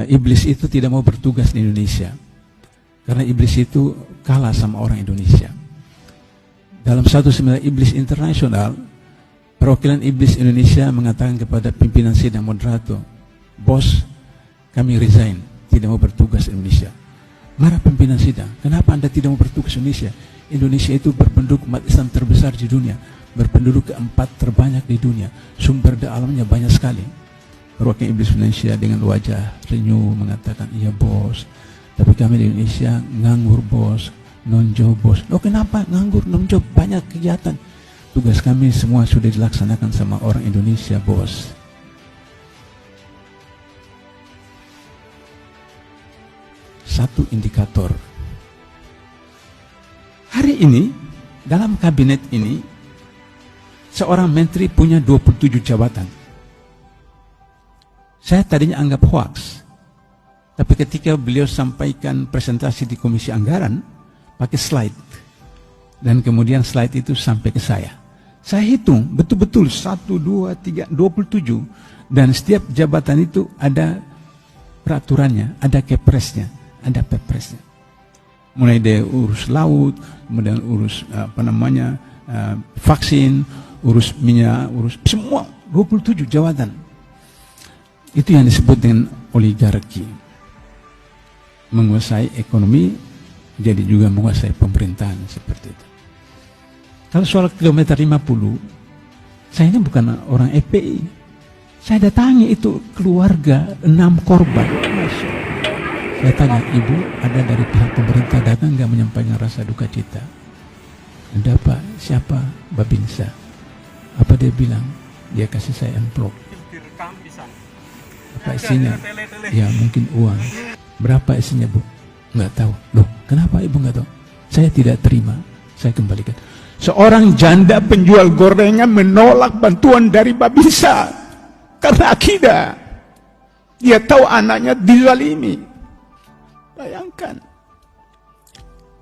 iblis itu tidak mau bertugas di Indonesia. Karena iblis itu kalah sama orang Indonesia. Dalam satu seminar iblis internasional, perwakilan iblis Indonesia mengatakan kepada pimpinan sidang moderator, "Bos, kami resign, tidak mau bertugas di Indonesia." Marah pimpinan sidang, "Kenapa Anda tidak mau bertugas di Indonesia? Indonesia itu berpenduduk umat Islam terbesar di dunia, berpenduduk keempat terbanyak di dunia, sumber daya alamnya banyak sekali." Perwakilan iblis Indonesia dengan wajah renyuh mengatakan, "Iya bos, tapi kami di Indonesia nganggur bos, nonjob bos." "Oh kenapa nganggur, nonjob? Banyak kegiatan." "Tugas kami semua sudah dilaksanakan sama orang Indonesia bos." Satu indikator. Hari ini, dalam kabinet ini, seorang menteri punya 27 jabatan. Saya tadinya anggap hoax. Tapi ketika beliau sampaikan presentasi di Komisi Anggaran, pakai slide. Dan kemudian slide itu sampai ke saya. Saya hitung betul-betul 1, 2, 3, 27. Dan setiap jabatan itu ada peraturannya, ada kepresnya, ada pepresnya. Mulai dari urus laut, kemudian urus vaksin, urus minyak, urus semua 27 jabatan. Itu yang disebut dengan oligarki. Menguasai ekonomi, jadi juga menguasai pemerintahan seperti itu. Kalau soal kilometer 50, saya ini bukan orang FPI. Saya datangi itu keluarga 6 korban. Masya Allah. Saya tanya, "Ibu, ada dari pihak pemerintah datang nggak menyampaikan rasa duka cita?" "Ada Pak." "Siapa?" "Babinsa." "Apa dia bilang?" "Dia kasih saya envelope." "Apa isinya?" "Ya mungkin uang." "Berapa isinya Bu?" "Nggak tahu." "Loh kenapa Ibu nggak tahu?" "Saya tidak terima, saya kembalikan." Seorang janda penjual gorengan menolak bantuan dari Babinsa karena akidah. Dia tahu anaknya dizalimi. Bayangkan,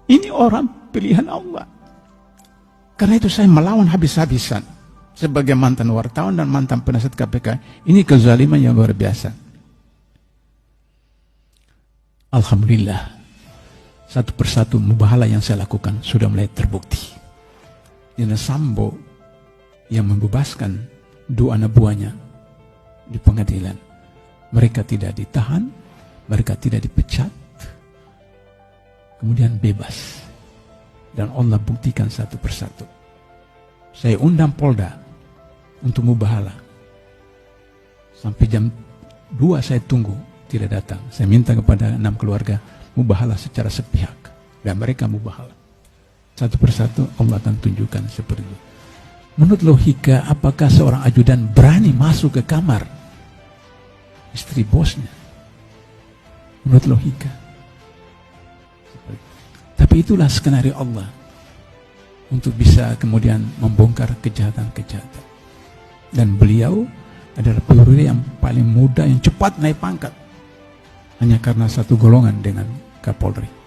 ini orang pilihan Allah. Karena itu saya melawan habis-habisan sebagai mantan wartawan dan mantan penasihat KPK. Ini kezaliman yang luar biasa. Alhamdulillah, satu persatu mubahalah yang saya lakukan sudah mulai terbukti. Yana Sambo yang membebaskan 2 anak buahnya di pengadilan, mereka tidak ditahan, mereka tidak dipecat, kemudian bebas. Dan Allah buktikan satu persatu. Saya undang Polda untuk mubahalah. Sampai jam 2 saya tunggu, tidak datang. Saya minta kepada 6 keluarga mubahalah secara sepihak. Dan mereka mubahalah. Satu persatu Allah akan tunjukkan seperti itu. Menurut logika, apakah seorang ajudan berani masuk ke kamar istri bosnya? Menurut logika. Tapi itulah skenario Allah untuk bisa kemudian membongkar kejahatan-kejahatan. Dan beliau adalah perwira yang paling muda, yang cepat naik pangkat. Hanya karena satu golongan dengan Kapolri.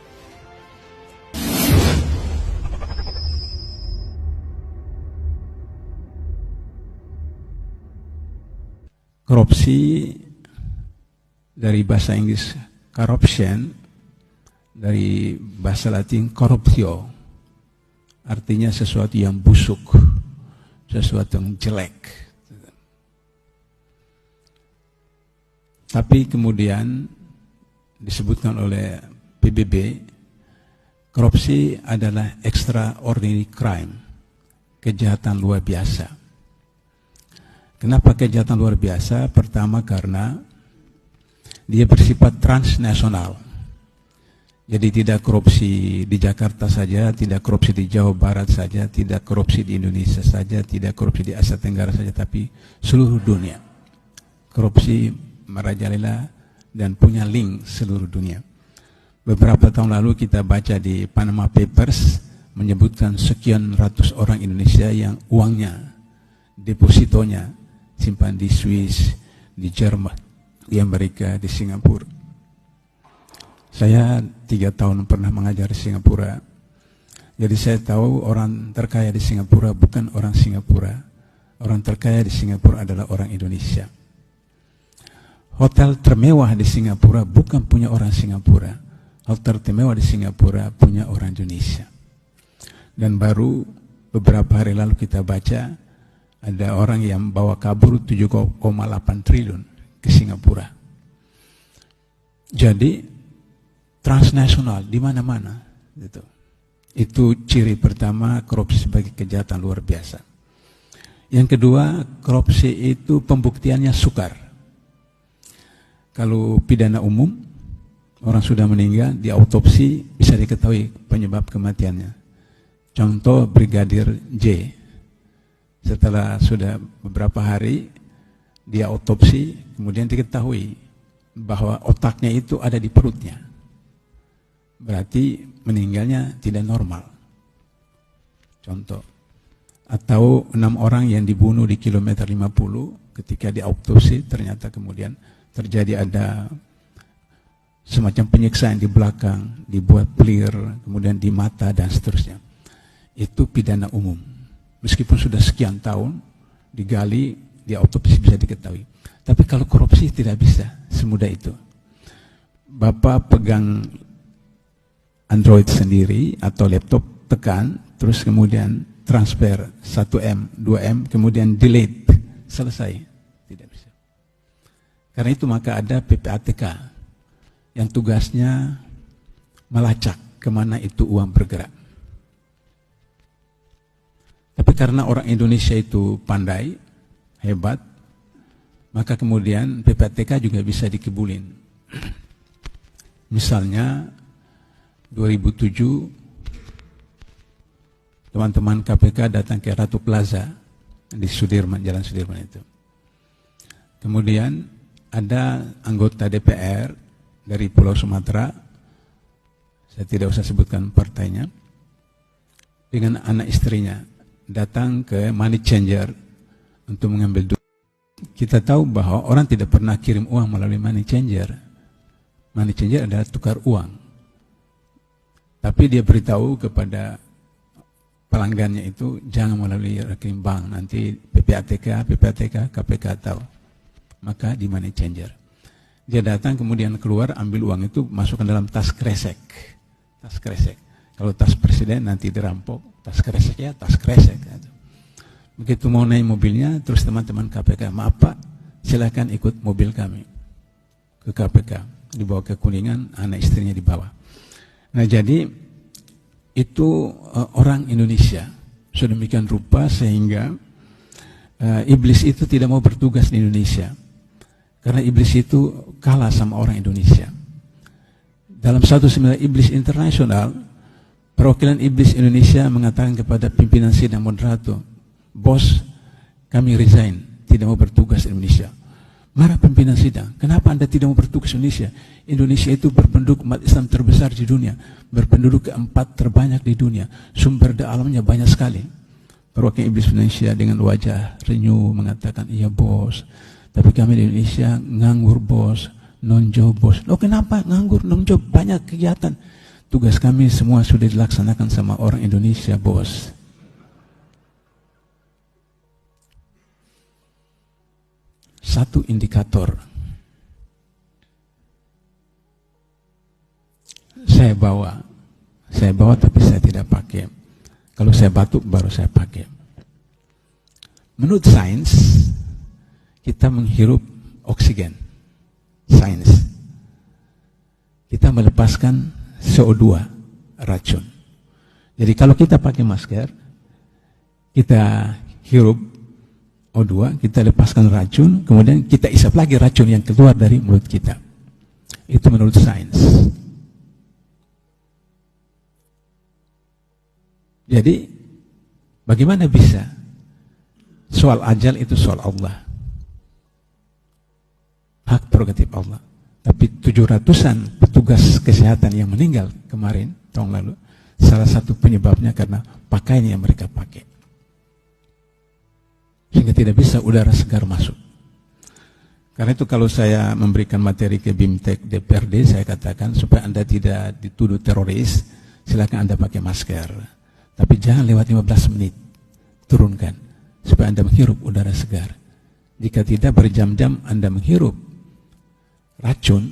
Korupsi dari bahasa Inggris corruption, dari bahasa Latin corruptio, artinya sesuatu yang busuk, sesuatu yang jelek. Tapi kemudian disebutkan oleh PBB, korupsi adalah extraordinary crime, kejahatan luar biasa. Kenapa kejahatan luar biasa? Pertama karena dia bersifat transnasional. Jadi tidak korupsi di Jakarta saja, tidak korupsi di Jawa Barat saja, tidak korupsi di Indonesia saja, tidak korupsi di Asia Tenggara saja, tapi seluruh dunia. Korupsi merajalela dan punya link seluruh dunia. Beberapa tahun lalu kita baca di Panama Papers menyebutkan sekian ratus orang Indonesia yang uangnya, depositonya simpan di Swiss, di Jerman, di Amerika, di Singapura. Saya 3 tahun pernah mengajar di Singapura. Jadi saya tahu orang terkaya di Singapura bukan orang Singapura. Orang terkaya di Singapura adalah orang Indonesia. hotel termewah di Singapura bukan punya orang Singapura. Hotel termewah di Singapura punya orang Indonesia. Dan baru beberapa hari lalu kita baca ada orang yang bawa kabur 7,8 triliun ke Singapura. Jadi transnasional di mana-mana gitu. Itu ciri pertama korupsi sebagai kejahatan luar biasa. Yang kedua, korupsi itu pembuktiannya sukar. Kalau pidana umum, orang sudah meninggal, di autopsi bisa diketahui penyebab kematiannya. Contoh Brigadir J. Setelah sudah beberapa hari, dia autopsi, kemudian diketahui bahwa otaknya itu ada di perutnya. Berarti meninggalnya tidak normal. Contoh. Atau 6 orang yang dibunuh di kilometer 50, ketika diautopsi ternyata kemudian terjadi ada semacam penyiksaan di belakang, dibuat pelir, kemudian di mata dan seterusnya. Itu pidana umum. Meskipun sudah sekian tahun digali, diautopsi bisa diketahui. Tapi kalau korupsi tidak bisa semudah itu. Bapak pegang Android sendiri atau laptop, tekan, terus kemudian transfer 1M, 2M, kemudian delete, selesai. Tidak bisa. Karena itu maka ada PPATK yang tugasnya melacak kemana itu uang bergerak. Tapi karena orang Indonesia itu pandai, hebat, maka kemudian PPATK juga bisa dikebulin. Misalnya 2007 teman-teman KPK datang ke Ratu Plaza di Sudirman, Jalan Sudirman itu. Kemudian ada anggota DPR dari Pulau Sumatera, saya tidak usah sebutkan partainya, dengan anak istrinya datang ke money changer untuk mengambil duit. Kita tahu bahwa orang tidak pernah kirim uang melalui money changer. Money changer adalah tukar uang. Tapi dia beritahu kepada pelanggannya itu jangan melalui rekening bank, nanti PPATK, KPK tahu. Maka di money changer. Dia datang kemudian keluar ambil uang itu masukkan dalam tas kresek. Tas kresek. Kalau tas presiden nanti dirampok, tas kresek ya tas kresek. Begitu mau naik mobilnya, terus teman-teman KPK, maaf Pak, silakan ikut mobil kami ke KPK. Dibawa ke Kuningan, anak istrinya dibawa. Nah jadi itu orang Indonesia sedemikian rupa sehingga iblis itu tidak mau bertugas di Indonesia karena iblis itu kalah sama orang Indonesia. Dalam satu seminar iblis internasional, perwakilan iblis Indonesia mengatakan kepada pimpinan sidang moderator, bos kami resign, tidak mau bertugas di Indonesia. Marah pimpinan sidang, kenapa Anda tidak mau bertugas di Indonesia? Indonesia itu berpenduduk umat Islam terbesar di dunia, berpenduduk keempat terbanyak di dunia, sumber daya alamnya banyak sekali. Perwakilan iblis Indonesia dengan wajah renyuh mengatakan, iya bos, tapi kami di Indonesia nganggur bos, non-job bos. Loh kenapa nganggur, non-job, banyak kegiatan. Tugas kami semua sudah dilaksanakan sama orang Indonesia bos. Satu indikator saya bawa tapi saya tidak pakai. Kalau saya batuk baru saya pakai. Menurut sains kita menghirup oksigen. Sains kita melepaskan CO2 racun. Jadi kalau kita pakai masker, kita hirup O2, kita lepaskan racun, kemudian kita isap lagi racun yang keluar dari mulut kita. Itu menurut sains. Jadi, bagaimana bisa? Soal ajal itu soal Allah. Hak prerogatif Allah. Tapi 700-an petugas kesehatan yang meninggal kemarin, tahun lalu, salah satu penyebabnya karena pakaian yang mereka pakai. Sehingga tidak bisa udara segar masuk. Karena itu kalau saya memberikan materi ke BIMTEK DPRD, saya katakan supaya Anda tidak dituduh teroris, silakan Anda pakai masker. Tapi jangan lewat 15 menit, turunkan, supaya Anda menghirup udara segar. Jika tidak berjam-jam Anda menghirup racun